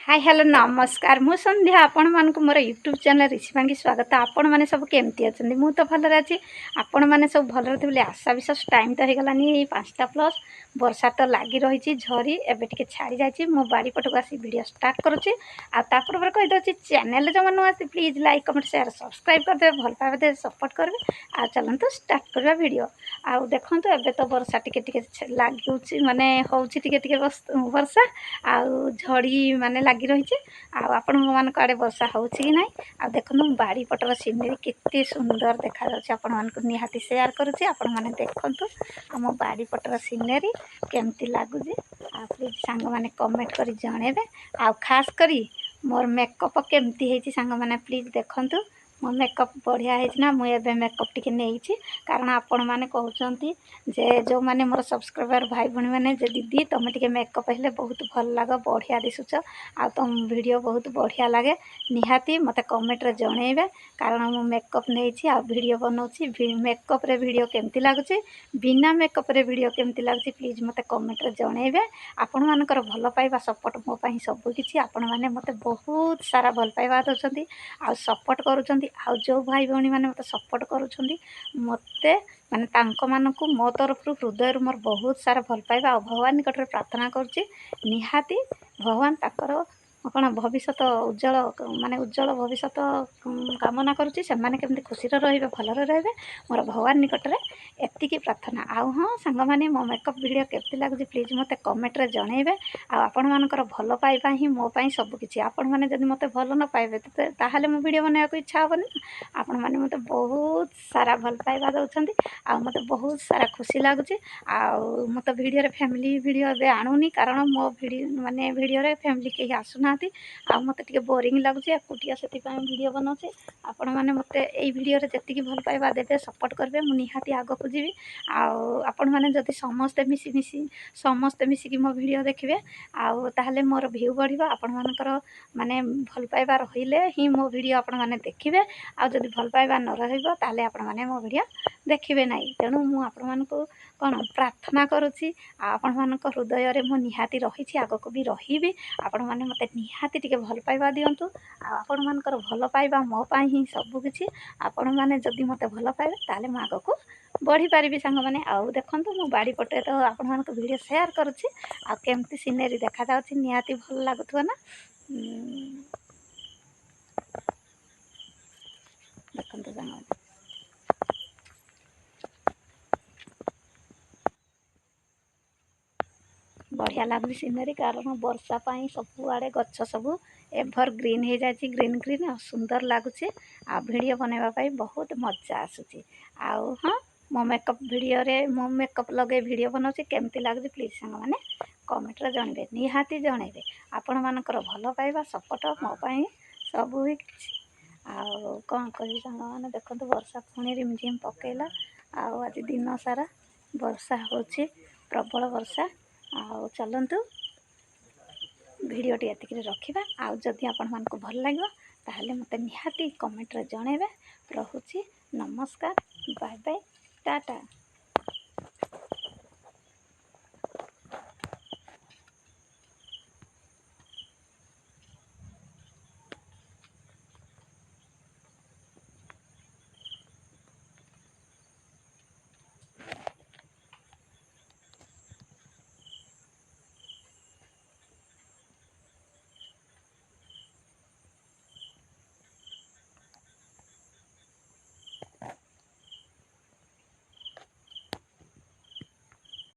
Hi hello नमस्कार मु संध्या आपण मानक मोर यूट्यूब चैनल ऋषिभांगी स्वागत आपण मैंने सब केमती अच्छा मु तो भलरे अच्छी आपण मैंने सब भलरे थे आशा विश्वास टाइम तो होगलानी 5टा प्लस वर्षा तो लगी रही झरी एवं टे छाड़ी जाए मो बाड़ी पटक आसी वीडियो स्टार्ट करुच्ची आपर कहीदे चैनल जो मन आसी please like comment share subscribe करदे भल पाए सपोर्ट करेंगे आ चलते स्टार्ट करवा वीडियो आउ देखो एबे तो वर्षा टिके लगे माने हूँ टिके वर्षा आउ झड़ी माने लगी रही आपण मान आड़े वर्षा हो कि ना आ देखो बाड़ी पटर सीनरी केते सुंदर देखा आपण मान निहाती शेयर करुच्ची आपण मैंने देखु आम बाड़ी पटर सीनरी केमती लगुच आ प्लीज सांग मैंने कमेंट कर जनइबे आ खास करी मोर मेकअप केमती है सांग मैंने प्लीज देखु मो मेकअप बढ़िया है मुझे मेकअप टी नहीं कारण आपण मैंने कहते जे जो मैंने मोर सब्सक्राइबर भाई भणी मैंने दीदी तुम टे मेकअप हेल्ले बहुत भल लग बढ़िया दिशुच आ तुम वीडियो बहुत बढ़िया लगे निहाती मत कमेंट रे जनइबे कारण मु मेकअप नहीं आ वीडियो बनाऊँगी मेकअप रे वीडियो केमती लगुच बिना मेकअप रे वीडियो केमती लगुच प्लीज मत कमेंट रे जनइबे आपण मानकर भल पाइबा सपोर्ट मो पई सब किछि आपण माने मते बहुत सारा भल पाइबा दउछंती आ सपोर्ट करूछंती आ जो भाई भौणी माने मते सपोर्ट करूछंती मते माने तांको मानकु मो तरफ हृदय मोर बहुत सारा भल पाइबा भगवान निकट प्रार्थना करुच्ची निहाती भगवान ताकर कौन भविष्य उज्जवल माने उज्जवल भविष्य कामना करुच्ची से माने केमती खुशी रे भलरे रे मोर भगवान निकट में एतिकी प्रार्थना आउ हाँ सांग माने मो मेकअप वीडियो केमती लगुच प्लीज मते कमेंट रे जनइबे आपण मानकर भल पाइबा ही मो पई सब किछि आपण माने जदि मते भल न पाइबे ताहाले मो वीडियो बनाया को इच्छा होबनी आपण माने मते बहुत सारा भल पाइबा दउछंती आ मते बहुत सारा खुशी लगुच आ मते वीडियो रे फैमिली वीडियो एबे आणुनी कारण मो वीडियो माने वीडियो रे फैमिली के आसुना आ मते टिके बोरिंग लगुच एकुटिया से वीडियो बनाऊे आपण मैंने मते यही वीडियो जी भल पाइबा देते सपोर्ट करेंगे मुझे निहाती आग को जी आपण मैंने जदि समस्ते मिसी समस्ते मिसिकी मो वीडियो देखिए आउ ताहले मोर व्यू बढ़िबा आपण मानकर माने भल पाइबा रहिले ही मो वीडियो आपण माने देखिबे आ जदि भल पाइबा न रहिबो ताहले आपण माने मो वीडियो देखिबे नाही तेणु मु आपण मानकु कौन प्रार्थना करुच्ची आपण मानक हृदय रे मु निहाती रही आगक भी रही आपण माने मते निहाती टिके भल पाइबा दियंतु आपण मानकर भल पाइबा मो पई ही सब किछि आपण माने जदि मते भल पाइबे ताले मु आगकु बढ़ी पारिबी सांग माने आउ देखंतु मु बाड़ी पटे तो आपण मानक वीडियो शेयर करुच्ची आ केमती सीनरी देखा जाउछि निहाती भल लागुथुवा ना देखंतु सांग माने बढ़िया लगुच सीनरी कारण वर्षा पाई सब आड़े गछ सब एभर ग्रीन हो जाए ग्रीन ग्रीन आ सुंदर लगुच आ वीडियो बनवाई बहुत मजा आसूची आउ हाँ मो मेकअप वीडियो रे मो मेकअप लगे वीडियो बनाऊँगी केमती लगुच प्लीज सांग माने कमेंट रे जनइबे निहाती जनइबे आपण मानकर भल पाइबा सपोर्ट मो पई सब आउ कौन कह सांग मैंने देखते वर्षा पुणी रिमझिम पकेला आउ आज दिन सारा वर्षा होची प्रबल वर्षा आउ चलतु भिडटी एतिक रखा आउ जदि आपण मानक भल लगे ताहले मते निहाती कमेंट रे जनइबे रहुची नमस्कार बाय बाय टाटा।